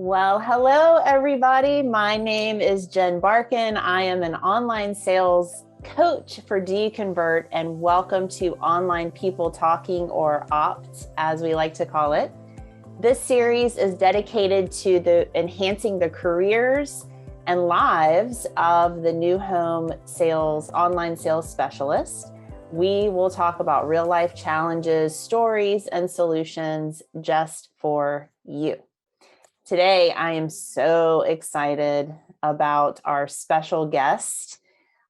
Well, hello, everybody. My name is Jen Barkin. I am an online sales coach for DConvert, and welcome to Online People Talking, or OPT, as we like to call it. This series is dedicated to enhancing the careers and lives of the new home sales, online sales specialist. We will talk about real life challenges, stories, and solutions just for you. Today, I am so excited about our special guest.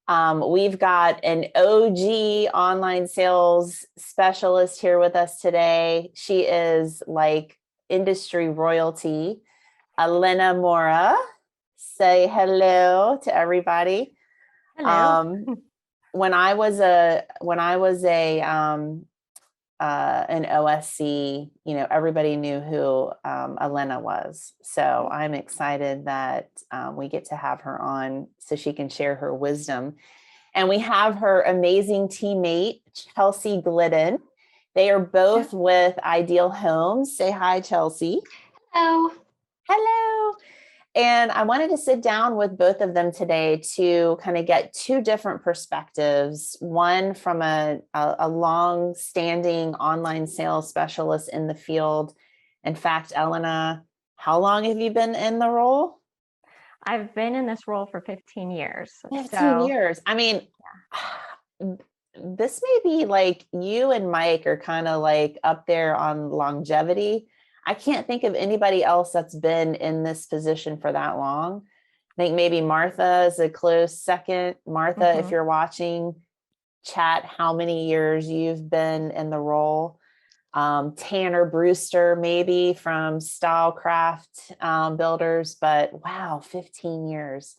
We've got an OG online sales specialist here with us today. She is like industry royalty, Elena Mora. Say hello to everybody. Hello. When I was an OSC, everybody knew who Elena was. So I'm excited that we get to have her on so she can share her wisdom. And we have her amazing teammate, Chelsea Glidden. They are both with Ideal Homes. Say hi, Chelsea. Hello. Hello. And I wanted to sit down with both of them today to kind of get two different perspectives. One from a long-standing online sales specialist in the field. In fact, Elena, how long have you been in the role? I've been in this role for 15 years. 15 years. I mean, this may be like you and Mike are kind of like up there on longevity. I can't think of anybody else that's been in this position for that long. I think maybe Martha is a close second. Martha, if you're watching, chat how many years you've been in the role. Tanner Brewster, maybe from Stylecraft Builders, but wow, 15 years.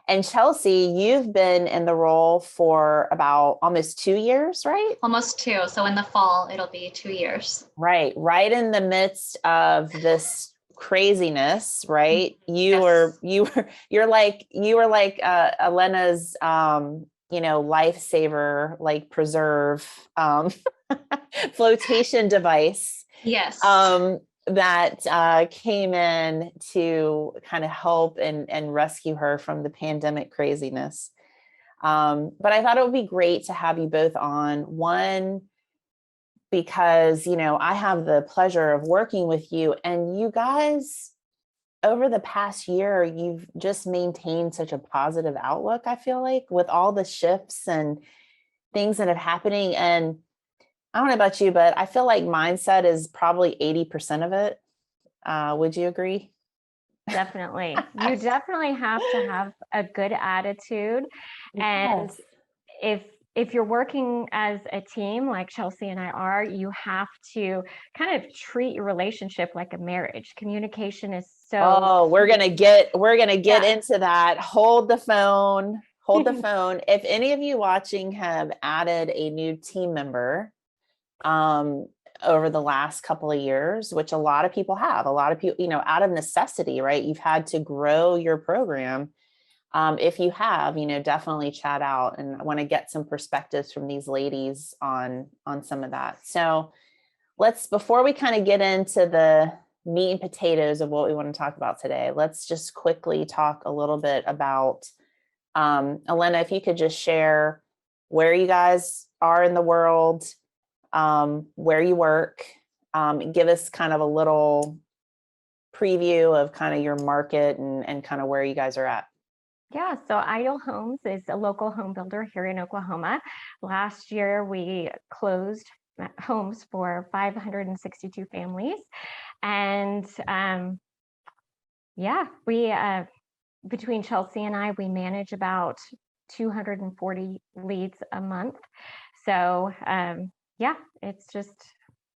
And Chelsea, you've been in the role for about almost 2 years, right? Almost 2. So in the fall, it'll be 2 years. Right in the midst of this craziness, right? You Yes. were like Elena's lifesaver, like preserve flotation device. Yes. That came in to kind of help and rescue her from the pandemic craziness. But I thought it would be great to have you both on. One, because, I have the pleasure of working with you, and you guys over the past year, you've just maintained such a positive outlook, I feel like, with all the shifts and things that are happening. And I don't know about you, but I feel like mindset is probably 80% of it. Would you agree? Definitely. You definitely have to have a good attitude. And if you're working as a team like Chelsea and I are, you have to kind of treat your relationship like a marriage. Communication is so we're gonna get into that. Hold the phone. If any of you watching have added a new team member over the last couple of years, which a lot of people have, out of necessity, right? You've had to grow your program. If you have, definitely chat out, and I want to get some perspectives from these ladies on some of that. So before we kind of get into the meat and potatoes of what we want to talk about today, let's just quickly talk a little bit about, Elena, if you could just share where you guys are in the world, where you work, give us kind of a little preview of kind of your market and kind of where you guys are at. Yeah, so Ideal Homes is a local home builder here in Oklahoma. Last year, we closed homes for 562 families. And we between Chelsea and I, we manage about 240 leads a month. So it's just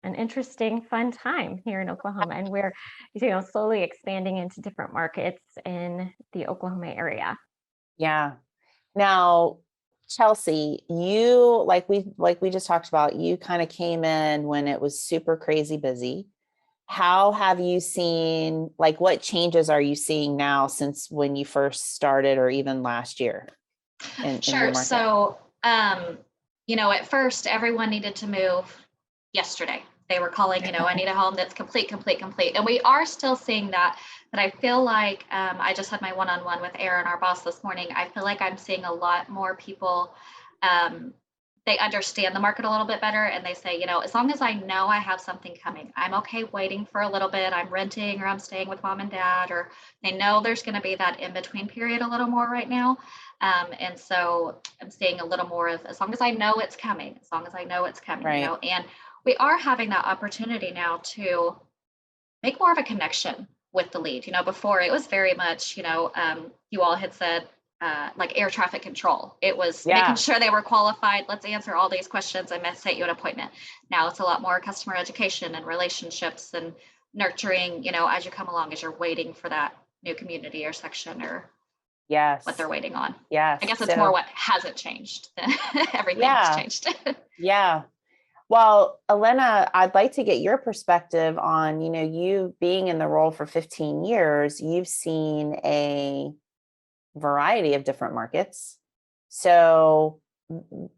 an interesting, fun time here in Oklahoma, and we're slowly expanding into different markets in the Oklahoma area. Yeah. Now, Chelsea, you like we just talked about, you kind of came in when it was super crazy busy. How have you seen, like, what changes are you seeing now since when you first started, or even last year? Sure. So, at first everyone needed to move yesterday. they were calling, I need a home that's complete. And we are still seeing that, but I feel like I just had my one-on-one with Aaron, our boss, this morning. I feel like I'm seeing a lot more people, they understand the market a little bit better, and they say, as long as I know I have something coming, I'm okay waiting for a little bit. I'm renting or I'm staying with mom and dad, or they know there's going to be that in-between period a little more right now. And so I'm seeing a little more of, as long as I know it's coming, Right. and we are having that opportunity now to make more of a connection with the lead. Before it was very much, you all had said, like air traffic control. It was making sure they were qualified. Let's answer all these questions and set you an appointment. Now it's a lot more customer education and relationships and nurturing, as you come along, as you're waiting for that new community or section or what they're waiting on. Yes. I guess it's more what hasn't changed. Everything has changed. Yeah. Well, Elena, I'd like to get your perspective on, you being in the role for 15 years, you've seen a variety of different markets. So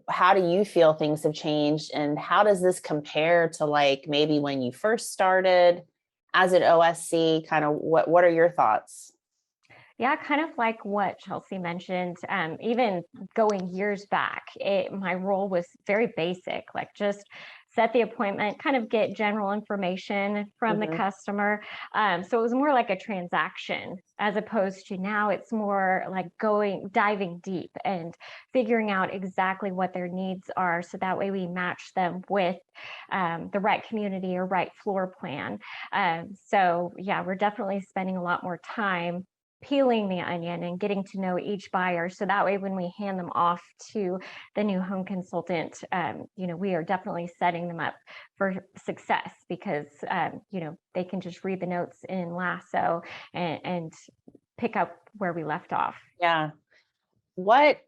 how do you feel things have changed, and how does this compare to like maybe when you first started as an OSC? Kind of what are your thoughts? Yeah, kind of like what Chelsea mentioned, even going years back, my role was very basic, like just set the appointment, kind of get general information from the customer. So it was more like a transaction, as opposed to now it's more like diving deep and figuring out exactly what their needs are. So that way we match them with the right community or right floor plan. So yeah, we're definitely spending a lot more time peeling the onion and getting to know each buyer. So that way, when we hand them off to the new home consultant, we are definitely setting them up for success, because, they can just read the notes in Lasso and pick up where we left off. Yeah.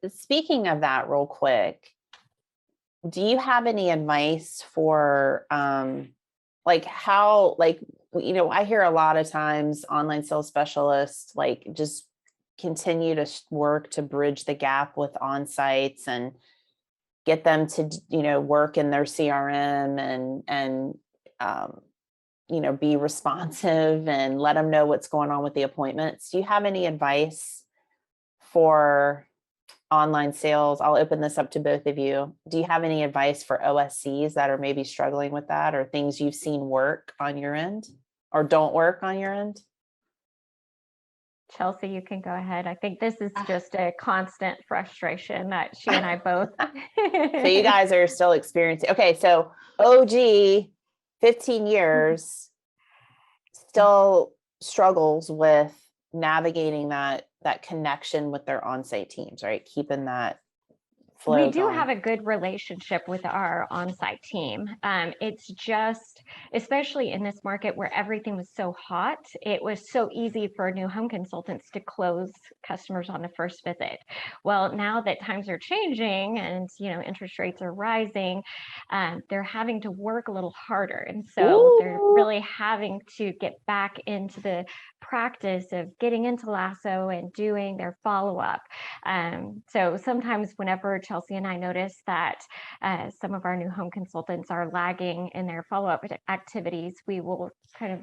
Speaking of that real quick, do you have any advice for, like how, like, I hear a lot of times online sales specialists like just continue to work to bridge the gap with on-sites and get them to, work in their CRM and be responsive and let them know what's going on with the appointments. Do you have any advice for online sales? I'll open this up to both of you. Do you have any advice for OSCs that are maybe struggling with that, or things you've seen work on your end or don't work on your end? Chelsea, you can go ahead. I think this is just a constant frustration that she and I both. So you guys are still experiencing. Okay, so OG, 15 years, still struggles with navigating that connection with their on-site teams, right? Keeping that flow We do going. have a good relationship with our on-site team. It's just, especially in this market where everything was so hot, it was so easy for new home consultants to close customers on the first visit. Well, now that times are changing and interest rates are rising, they're having to work a little harder, and so they're really having to get back into the practice of getting into Lasso and doing their follow-up. So sometimes whenever Chelsea and I notice that some of our new home consultants are lagging in their follow-up activities, we will kind of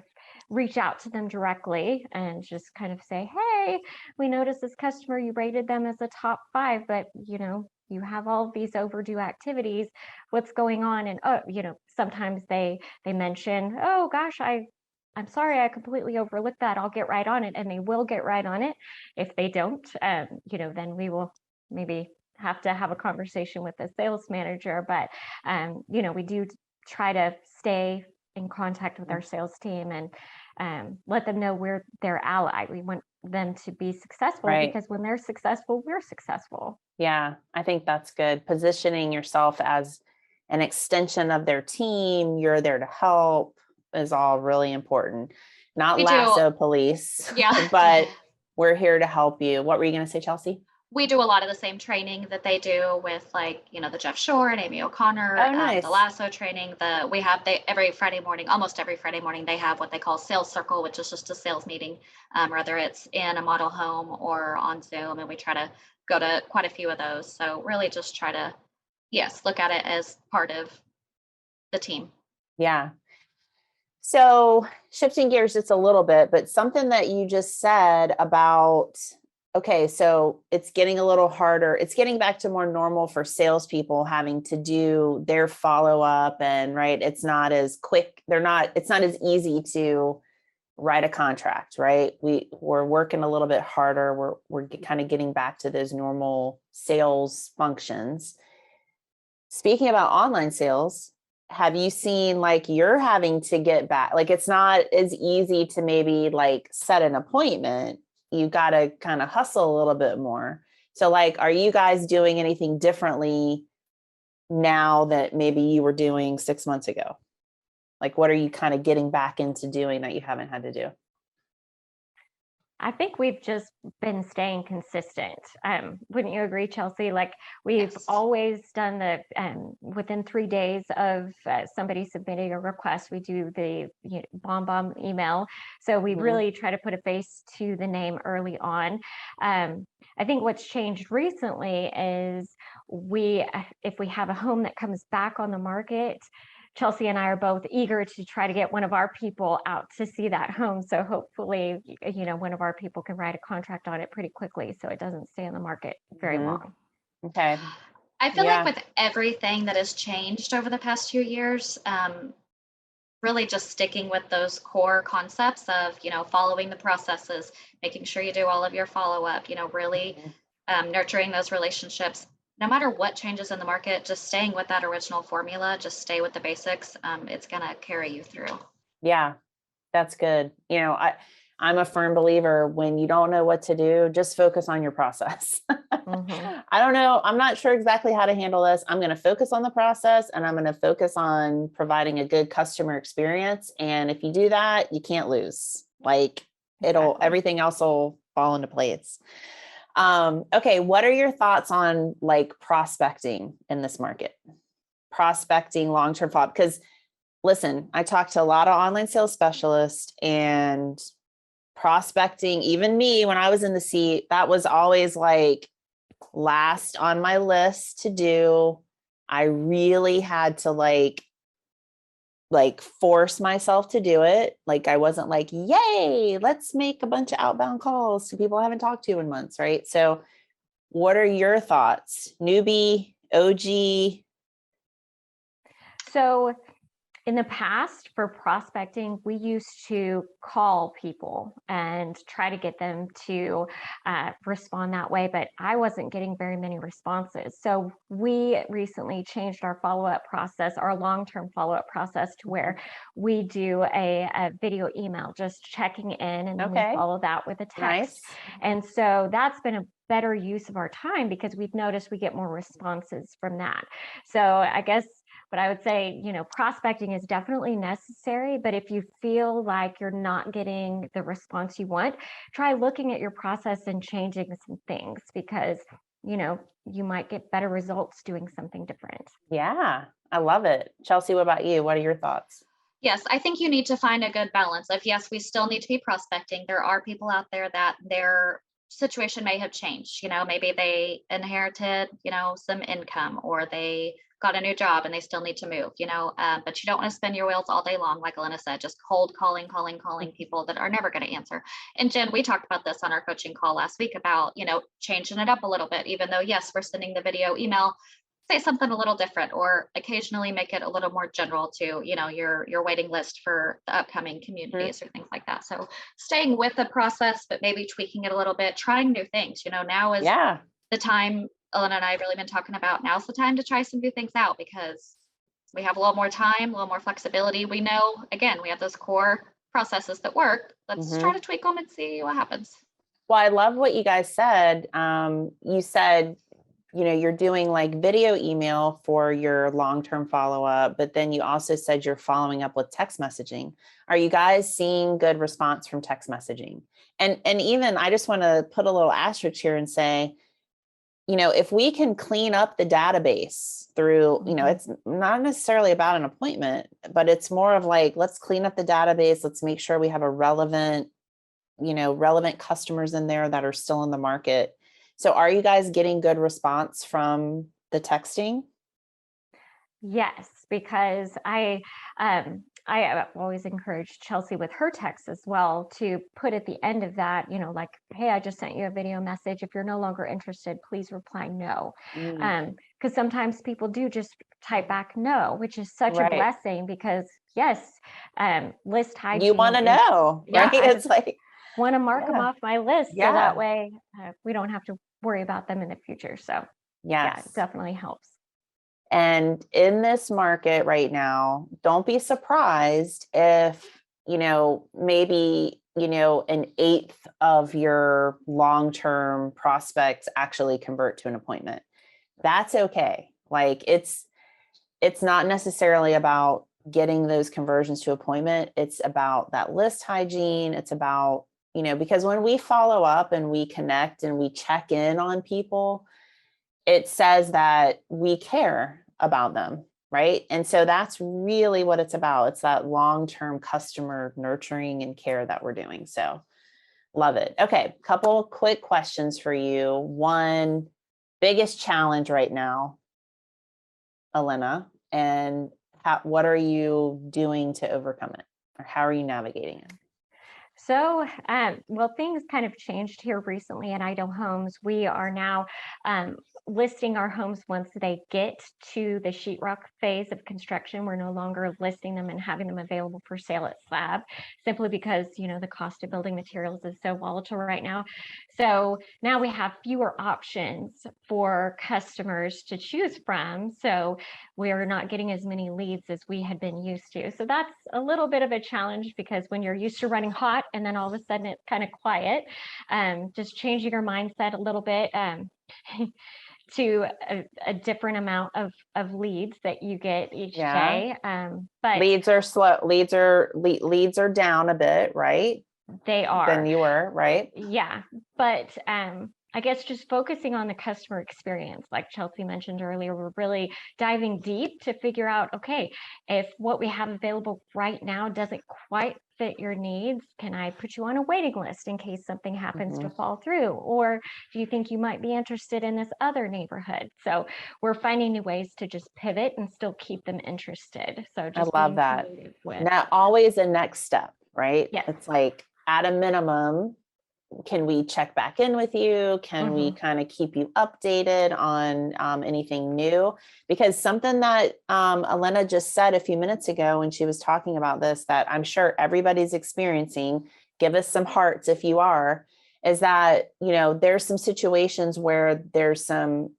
reach out to them directly and just kind of say, hey, we noticed this customer, you rated them as a top 5, but you have all these overdue activities. What's going on? And sometimes they mention, oh gosh, I'm sorry, I completely overlooked that. I'll get right on it. And they will get right on it. If they don't, then we will maybe have to have a conversation with the sales manager. But, we do try to stay in contact with our sales team and let them know we're their ally. We want them to be successful, because when they're successful, we're successful. Yeah, I think that's good. Positioning yourself as an extension of their team, you're there to help, is all really important. Not Lasso police, but we're here to help you. What were you going to say, Chelsea? We do a lot of the same training that they do with, like, the Jeff Shore and Amy O'Connor, nice. The Lasso training. Every Friday morning, almost every Friday morning, they have what they call Sales Circle, which is just a sales meeting, whether it's in a model home or on Zoom. And we try to go to quite a few of those. So really just try to, look at it as part of the team. Yeah. So shifting gears just a little bit, but something that you just said about, okay, so it's getting a little harder. It's getting back to more normal for salespeople having to do their follow up, and right, it's not as quick. It's not as easy to write a contract, right? We're working a little bit harder. We're kind of getting back to those normal sales functions. Speaking about online sales, have you seen like you're having to get back? Like it's not as easy to maybe like set an appointment. You got to kind of hustle a little bit more. So like, are you guys doing anything differently now that maybe you were doing 6 months ago? Like, what are you kind of getting back into doing that you haven't had to do? I think we've just been staying consistent. Wouldn't you agree, Chelsea? Like we've Yes. always done the within 3 days of somebody submitting a request, we do the bomb email. So we really try to put a face to the name early on. I think what's changed recently is if we have a home that comes back on the market, Chelsea and I are both eager to try to get one of our people out to see that home. So hopefully, one of our people can write a contract on it pretty quickly so it doesn't stay on the market very long. Okay. I feel Yeah. like with everything that has changed over the past few years, really just sticking with those core concepts of, following the processes, making sure you do all of your follow up, really nurturing those relationships. No matter what changes in the market, just staying with that original formula, just stay with the basics. It's going to carry you through. Yeah, that's good. I'm a firm believer when you don't know what to do, just focus on your process. I don't know. I'm not sure exactly how to handle this. I'm going to focus on the process and I'm going to focus on providing a good customer experience. And if you do that, you can't lose. Like everything else will fall into place. Okay. What are your thoughts on like prospecting in this market? Prospecting long-term follow-up? Because listen, I talked to a lot of online sales specialists, and prospecting, even me, when I was in the seat, that was always like last on my list to do. I really had to like force myself to do it. Like I wasn't like, yay, let's make a bunch of outbound calls to people I haven't talked to in months, right? So what are your thoughts? Newbie, OG? So in the past, for prospecting, we used to call people and try to get them to respond that way, but I wasn't getting very many responses. So we recently changed our follow-up process, our long-term follow-up process, to where we do a video email, just checking in, and then we follow that with a text. Nice. And so that's been a better use of our time because we've noticed we get more responses from that. So I guess but I would say, prospecting is definitely necessary. But if you feel like you're not getting the response you want, try looking at your process and changing some things because, you might get better results doing something different. Yeah, I love it. Chelsea, what about you? What are your thoughts? Yes, I think you need to find a good balance of, yes, we still need to be prospecting. There are people out there that their situation may have changed. Maybe they inherited, some income, or they got a new job and they still need to move, but you don't want to spin your wheels all day long. Like Elena said, just cold calling people that are never going to answer. And Jen, we talked about this on our coaching call last week about, changing it up a little bit, even though, yes, we're sending the video email, say something a little different, or occasionally make it a little more general to, your waiting list for the upcoming communities or things like that. So staying with the process, but maybe tweaking it a little bit, trying new things. Now is the time. Elena and I have really been talking about, now's the time to try some new things out because we have a little more time, a little more flexibility. We know, again, we have those core processes that work. Let's try to tweak them and see what happens. Well, I love what you guys said. You said, you're doing like video email for your long-term follow-up, but then you also said you're following up with text messaging. Are you guys seeing good response from text messaging? And even I just want to put a little asterisk here and say, if we can clean up the database through, it's not necessarily about an appointment, but it's more of like, let's clean up the database. Let's make sure we have a relevant customers in there that are still in the market. So are you guys getting good response from the texting? Yes, because I I always encourage Chelsea with her text as well to put at the end of that, like, hey, I just sent you a video message. If you're no longer interested, please reply no. Because sometimes people do just type back no, which is such a blessing because yes, list hygiene. You want to know, right? It's like, want to mark them off my list so that way we don't have to worry about them in the future. So yeah, it definitely helps. And in this market right now, don't be surprised if, maybe, an eighth of your long-term prospects actually convert to an appointment. That's okay. Like it's not necessarily about getting those conversions to appointment. It's about that list hygiene. It's about, because when we follow up and we connect and we check in on people, it says that we care about them, right? And so that's really what it's about. It's that long-term customer nurturing and care that we're doing. So love it. Okay, couple quick questions for you. One, biggest challenge right now, Elena, and what are you doing to overcome it? Or how are you navigating it? So, well, things kind of changed here recently at Ideal Homes. We are now listing our homes once they get to the sheetrock phase of construction. We're no longer listing them and having them available for sale at slab, simply because, the cost of building materials is so volatile right now. So now we have fewer options for customers to choose from. So we're not getting as many leads as we had been used to. So that's a little bit of a challenge because when you're used to running hot and then all of a sudden it's kind of quiet, just changing your mindset a little bit to a different amount of leads that you get each day. But leads are slow. Leads are down a bit, right? They are. Than you were, right? Yeah. But I guess just focusing on the customer experience, like Chelsea mentioned earlier, we're really diving deep to figure out, okay, if what we have available right now doesn't quite fit your needs, can I put you on a waiting list in case something happens to fall through? Or do you think you might be interested in this other neighborhood? So we're finding new ways to just pivot and still keep them interested. So just I love that. Not always a next step, right? Yes. It's like at a minimum, can we check back in with you? Can we kind of keep you updated on anything new? Because something that Elena just said a few minutes ago when she was talking about this, that I'm sure everybody's experiencing, give us some hearts if you are, is that, there's some situations where there's some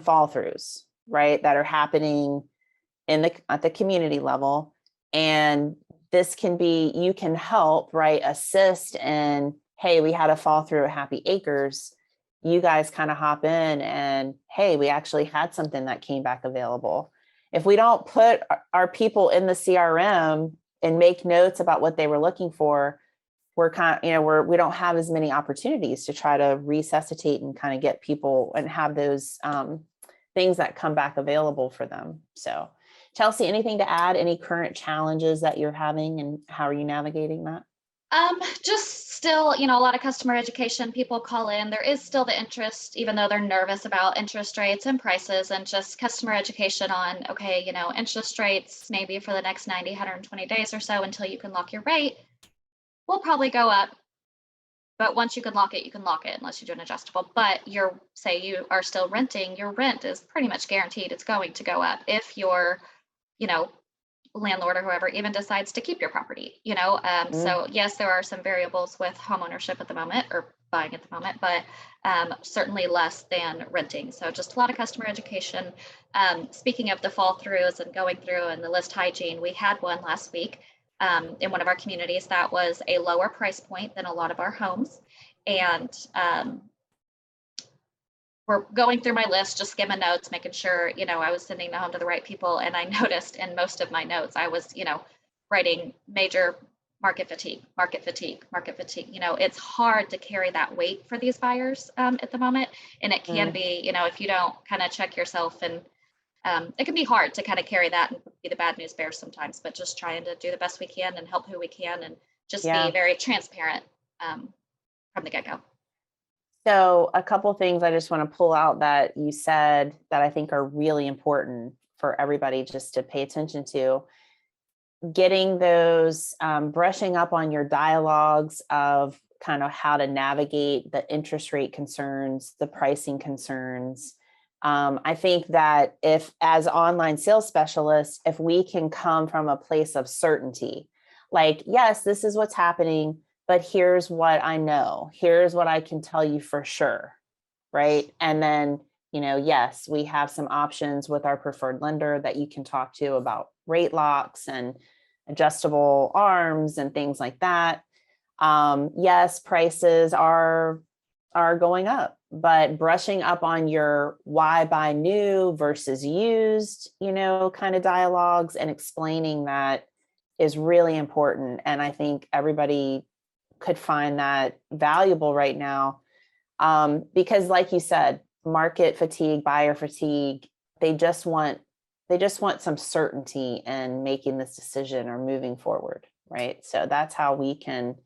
fall throughs, right? That are happening at the community level. And this can be, you can help, right? Assist in, hey, we had a fall through at Happy Acres. You guys kind of hop in and, hey, we actually had something that came back available. If we don't put our people in the CRM and make notes about what they were looking for, we don't have as many opportunities to try to resuscitate and kind of get people and have those things that come back available for them. So Chelsea, anything to add? Any current challenges that you're having and how are you navigating that? Just still, a lot of customer education, people call in. There is still the interest, even though they're nervous about interest rates and prices, and just customer education on, okay, interest rates maybe for the next 90, 120 days or so until you can lock your rate will probably go up. But once you can lock it, unless you do an adjustable. But say you are still renting, your rent is pretty much guaranteed it's going to go up if your, landlord or whoever even decides to keep your property, So yes, there are some variables with homeownership at the moment or buying at the moment, but certainly less than renting. So just a lot of customer education. Speaking of the fall throughs and going through and the list hygiene, we had one last week in one of our communities that was a lower price point than a lot of our homes. And we're going through my list, just skimming notes, making sure, I was sending the home to the right people. And I noticed in most of my notes, I was, writing major market fatigue. It's hard to carry that weight for these buyers at the moment. And it can be, if you don't kind of check yourself and it can be hard to kind of carry that and be the bad news bear sometimes, but just trying to do the best we can and help who we can and just be very transparent from the get-go. So a couple of things I just want to pull out that you said that I think are really important for everybody just to pay attention to. getting those, brushing up on your dialogues of kind of how to navigate the interest rate concerns, the pricing concerns. I think that if, as online sales specialists, if we can come from a place of certainty, like, yes, this is what's happening, but here's what I know. Here's what I can tell you for sure. Right. And then, yes, we have some options with our preferred lender that you can talk to about rate locks and adjustable arms and things like that. Yes, prices are going up, but brushing up on your why buy new versus used, kind of dialogues, and explaining that is really important. And I think everybody could find that valuable right now. Because like you said, market fatigue, buyer fatigue, they just want some certainty in making this decision or moving forward. Right. So that's how we can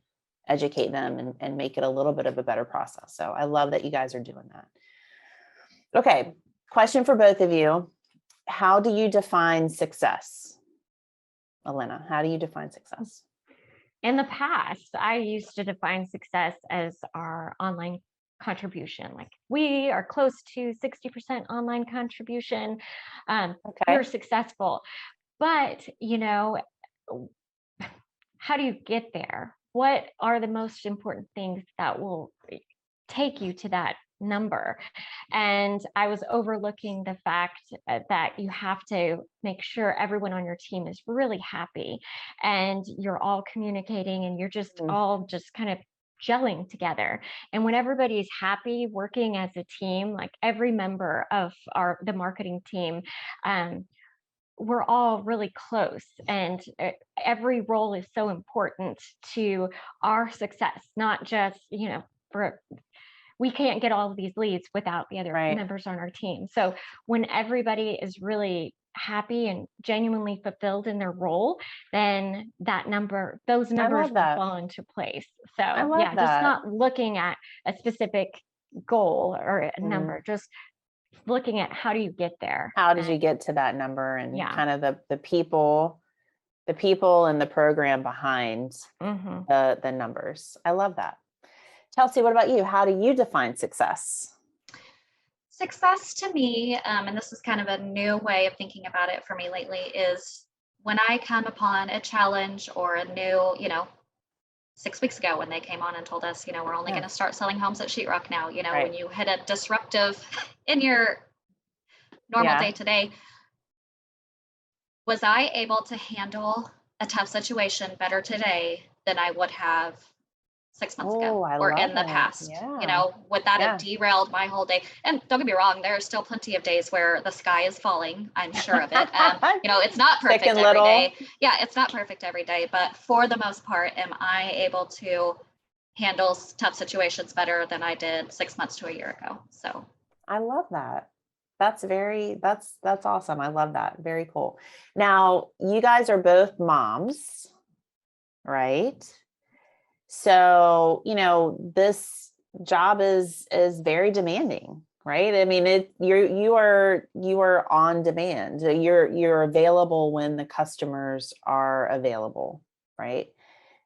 educate them and make it a little bit of a better process. So I love that you guys are doing that. Okay. Question for both of you. How do you define success? Elena, how do you define success? In the past, I used to define success as our online contribution. Like, we are close to 60% online contribution. We're successful. But, how do you get there? What are the most important things that will take you to that number? And I was overlooking the fact that you have to make sure everyone on your team is really happy and you're all communicating and you're just all just kind of gelling together. And when everybody is happy working as a team, like every member of the marketing team, we're all really close, and every role is so important to our success, not just, we can't get all of these leads without the other members on our team. So when everybody is really happy and genuinely fulfilled in their role, then those numbers will fall into place. So just not looking at a specific goal or a number, just looking at how do you get there? How did you get to that number, and kind of the people and the program behind the numbers. I love that. Chelsea, what about you? How do you define success? Success to me, and this is kind of a new way of thinking about it for me lately, is when I come upon a challenge or a new, 6 weeks ago when they came on and told us, we're only going to start selling homes at Sheetrock now, when you hit a disruptive in your normal day to day, was I able to handle a tough situation better today than I would have 6 months ago or in the past? Would that have derailed my whole day? And don't get me wrong, there are still plenty of days where the sky is falling. I'm sure of it. It's not perfect every day. Yeah, it's not perfect every day, but for the most part, am I able to handle tough situations better than I did 6 months to a year ago? So I love that. That's awesome. I love that. Very cool. Now, you guys are both moms, right? So, this job is very demanding, right? I mean, you are on demand. You're available when the customers are available, right?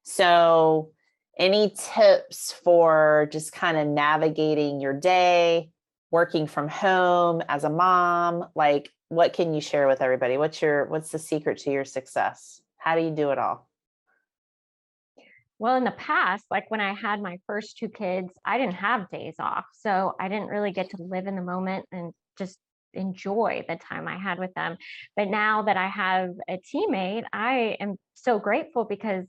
So, any tips for just kind of navigating your day, working from home as a mom? Like, what can you share with everybody? What's the secret to your success? How do you do it all? Well, in the past, like when I had my first two kids, I didn't have days off. So I didn't really get to live in the moment and just enjoy the time I had with them. But now that I have a teammate, I am so grateful because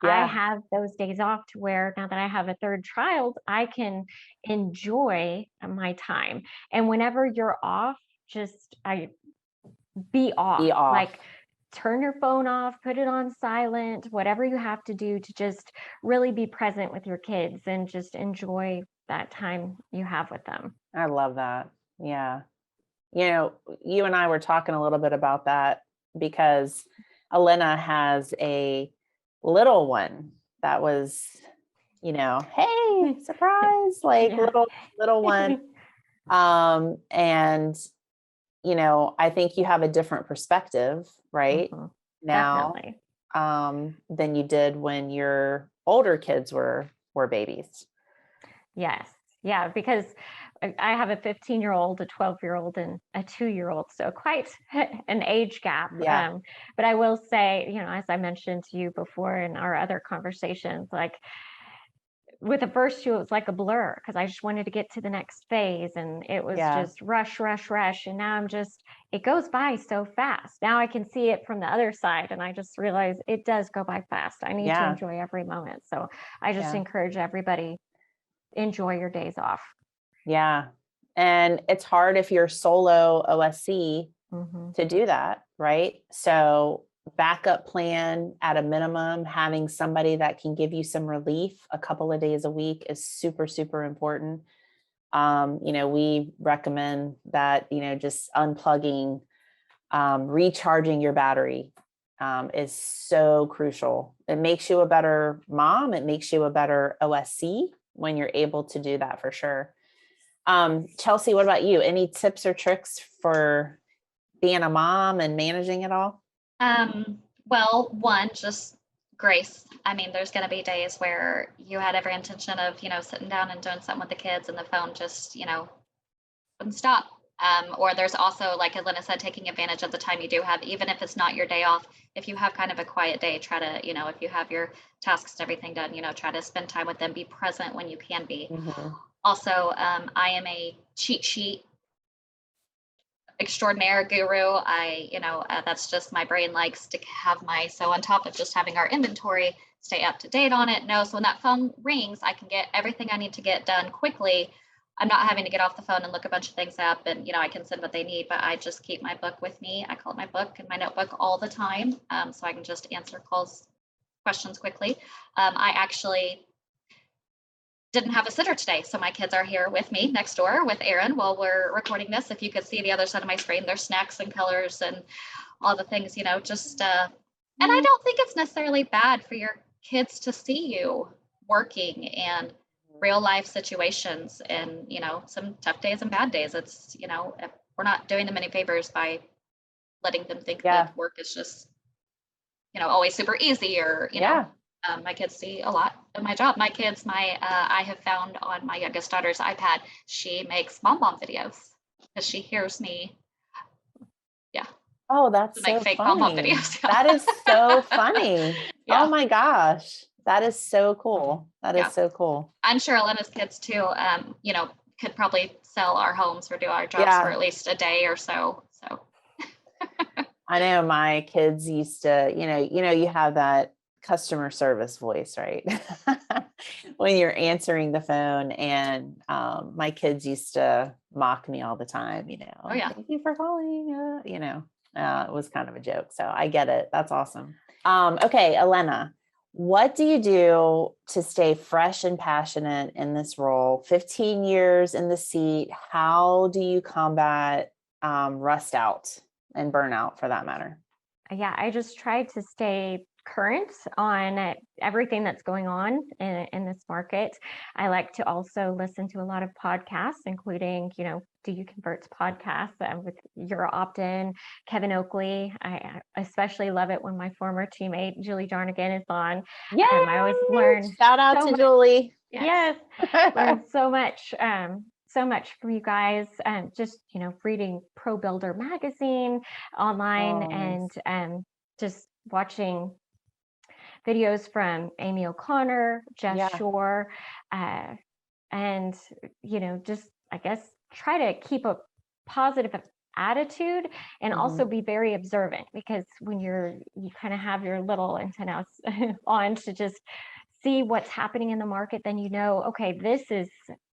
I have those days off to where now that I have a third child, I can enjoy my time. And whenever you're off, be off. Like, turn your phone off, put it on silent, whatever you have to do to just really be present with your kids and just enjoy that time you have with them. I love that. Yeah. You and I were talking a little bit about that because Elena has a little one that was, hey, surprise, like little one. And I think you have a different perspective, right? Now, definitely. than you did when your older kids were babies. Yes. Yeah, because I have a 15-year-old, a 12-year-old, and a 2-year-old, so quite an age gap. Yeah. But I will say, as I mentioned to you before in our other conversations, like with the first two, it was like a blur because I just wanted to get to the next phase, and it was Yeah. just rush, rush, rush. And now it goes by so fast. Now I can see it from the other side, and I just realize it does go by fast. I need to Yeah. enjoy every moment. So I just Yeah. encourage everybody, enjoy your days off. Yeah. And it's hard if you're solo OSC Mhm. to do that, right? So backup plan at a minimum, having somebody that can give you some relief a couple of days a week is super, super important. We recommend that, just unplugging, recharging your battery is so crucial. It makes you a better mom. It makes you a better OSC when you're able to do that for sure. Chelsea, what about you? Any tips or tricks for being a mom and managing it all? Well, one, just grace. I mean, there's going to be days where you had every intention of, sitting down and doing something with the kids and the phone just, wouldn't stop. Or there's also, like Elena said, taking advantage of the time you do have, even if it's not your day off. If you have kind of a quiet day, try to, if you have your tasks and everything done, try to spend time with them, be present when you can be. Mm-hmm. Also, I am a cheat sheet extraordinaire guru. That's just my brain likes to have so on top of just having our inventory, stay up to date on it. No, so when that phone rings, I can get everything I need to get done quickly. I'm not having to get off the phone and look a bunch of things up, and I can send what they need, but I just keep my book with me. I call it my book and my notebook all the time, so I can just answer questions quickly. I actually didn't have a sitter today, so my kids are here with me next door with Aaron while we're recording this. If you could see the other side of my screen, there's snacks and colors and all the things, and I don't think it's necessarily bad for your kids to see you working and real life situations and some tough days and bad days. It's if we're not doing them any favors by letting them think that work is just always super easy, or my kids see a lot of my job. My kids, I have found on my youngest daughter's iPad, she makes mom videos because she hears me. Yeah. Oh, that's make so fake funny. mom videos. That is so funny. Yeah. Oh my gosh. That is so cool. That is so cool. I'm sure Elena's kids too, could probably sell our homes or do our jobs for at least a day or so. So I know my kids used to, you have that customer service voice, right? When you're answering the phone, and my kids used to mock me all the time, Oh, yeah. Thank you for calling, it was kind of a joke. So I get it. That's awesome. Okay, Elena, what do you do to stay fresh and passionate in this role? 15 years in the seat. How do you combat rust out and burnout, for that matter? Yeah, I just try to stay current on everything that's going on in this market. I like to also listen to a lot of podcasts, including, Do You Convert's podcast with your opt-in, Kevin Oakley. I especially love it when my former teammate, Julie Jarnigan, is on. Yeah, I always learn. Shout out to Julie. Yes, learn so much from you guys. Just reading Pro Builder magazine online, and just watching videos from Amy O'Connor, Jess Shore, and just, I guess, try to keep a positive attitude and also be very observant, because when you kind of have your little antennas on to just see what's happening in the market, then okay, this is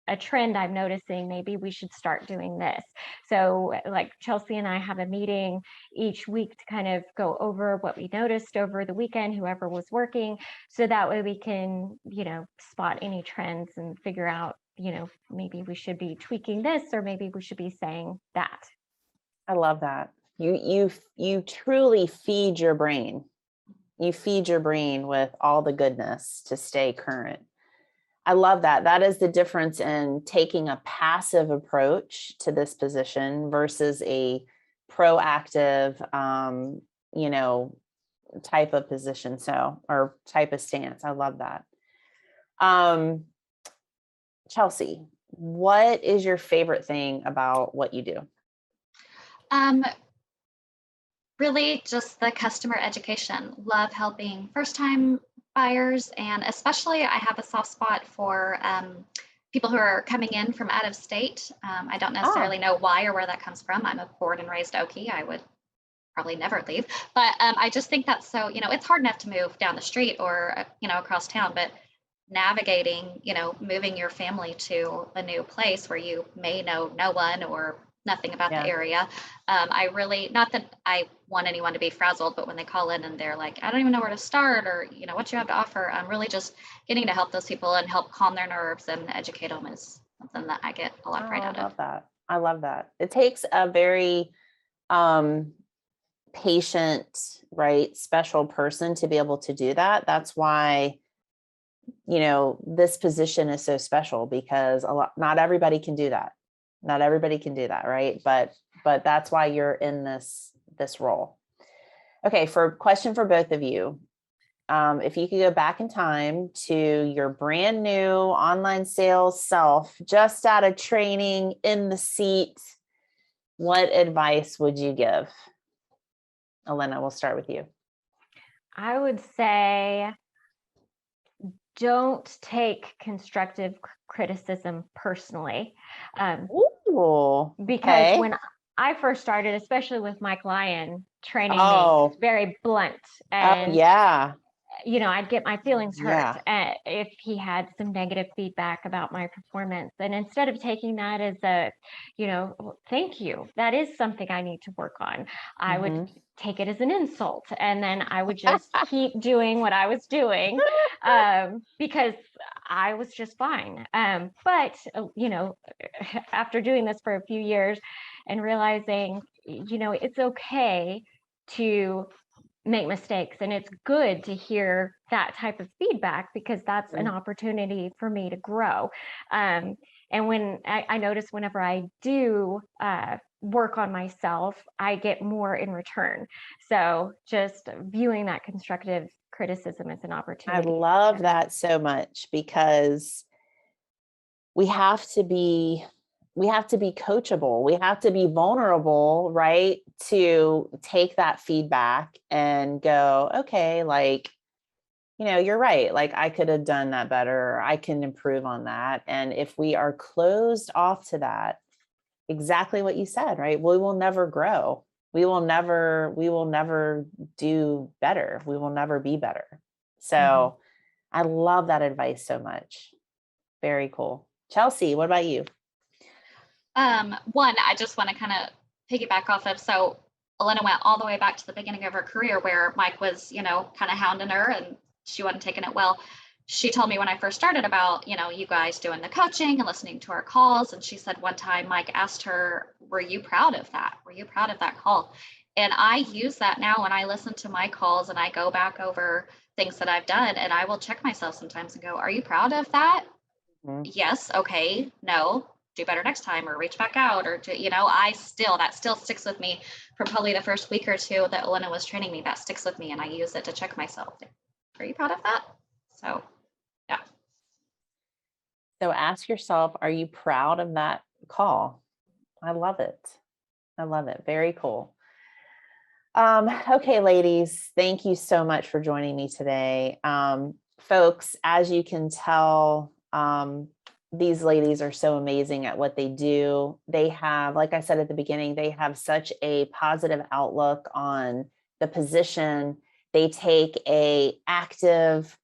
a trend I'm noticing, maybe we should start doing this. So like Chelsea and I have a meeting each week to kind of go over what we noticed over the weekend, whoever was working, so that way we can, spot any trends and figure out, maybe we should be tweaking this, or maybe we should be saying that. I love that. You truly feed your brain. You feed your brain with all the goodness to stay current. I love that. That is the difference in taking a passive approach to this position versus a proactive, type of position. So, or type of stance. I love that. Chelsea, what is your favorite thing about what you do? Really just the customer education. Love helping first-time buyers, and especially I have a soft spot for people who are coming in from out of state. I don't necessarily know why or where that comes from. I'm a born and raised Okie. I would probably never leave, but I just think that's so, it's hard enough to move down the street or, across town, but navigating, moving your family to a new place where you may know no one or nothing about the area. I really, not that I want anyone to be frazzled, but when they call in and they're like, I don't even know where to start, or, what you have to offer, I'm really just getting to help those people and help calm their nerves and educate them is something that I get a lot of pride out of. I love that. I love that. It takes a very patient, right, special person to be able to do that. That's why, this position is so special, because not everybody can do that. Not everybody can do that, right? But that's why you're in this role. Okay, question for both of you. If you could go back in time to your brand new online sales self, just out of training, in the seat, what advice would you give? Elena, we'll start with you. I would say, don't take constructive criticism personally. Because when I first started, especially with Mike Lyon training me, it's very blunt. And I'd get my feelings hurt if he had some negative feedback about my performance. And instead of taking that as a, thank you, that is something I need to work on, I would take it as an insult. And then I would just keep doing what I was doing because I was just fine. But after doing this for a few years and realizing, it's okay to make mistakes, and it's good to hear that type of feedback, because that's an opportunity for me to grow. And when I notice, whenever I do work on myself, I get more in return. So just viewing that constructive criticism as an opportunity. I love that so much, because we have to be coachable. We have to be vulnerable, right? To take that feedback and go, okay, you're right. Like, I could have done that better, or I can improve on that. And if we are closed off to that, exactly what you said, right? We will never grow. We will never do better. We will never be better. So I love that advice so much. Very cool. Chelsea, what about you? One, I just want to kind of piggyback off of, so Elena went all the way back to the beginning of her career where Mike was, kind of hounding her and she wasn't taking it well. She told me when I first started about, you guys doing the coaching and listening to our calls. And she said one time Mike asked her, were you proud of that? Were you proud of that call? And I use that now when I listen to my calls and I go back over things that I've done, and I will check myself sometimes and go, are you proud of that? Yes. Okay. No. Do better next time, or reach back out, or that still sticks with me from probably the first week or two that Elena was training me. That sticks with me, and I use it to check myself. Are you proud of that? So, yeah. So ask yourself, are you proud of that call? I love it. I love it. Very cool. Okay, ladies, thank you so much for joining me today. Folks, as you can tell, these ladies are so amazing at what they do. They have, like I said at the beginning, they have such a positive outlook on the position. They take a active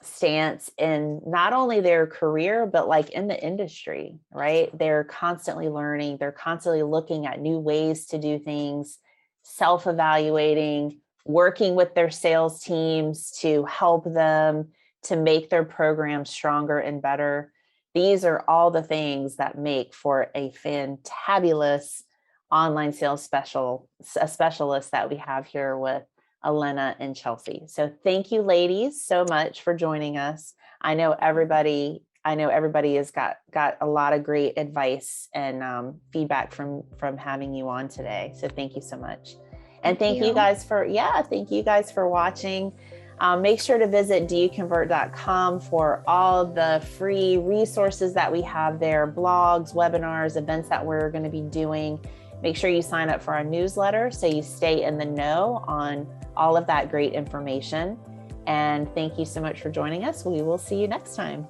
stance in not only their career, but like in the industry, right? They're constantly learning. They're constantly looking at new ways to do things, self-evaluating, working with their sales teams to help them to make their program stronger and better. These are all the things that make for a fantabulous online sales specialist that we have here with Elena and Chelsea. So thank you, ladies, so much for joining us. I know everybody has got a lot of great advice and feedback from having you on today. So thank you so much. And thank you guys for watching. Make sure to visit doyouconvert.com for all the free resources that we have there, blogs, webinars, events that we're going to be doing. Make sure you sign up for our newsletter so you stay in the know on all of that great information. And thank you so much for joining us. We will see you next time.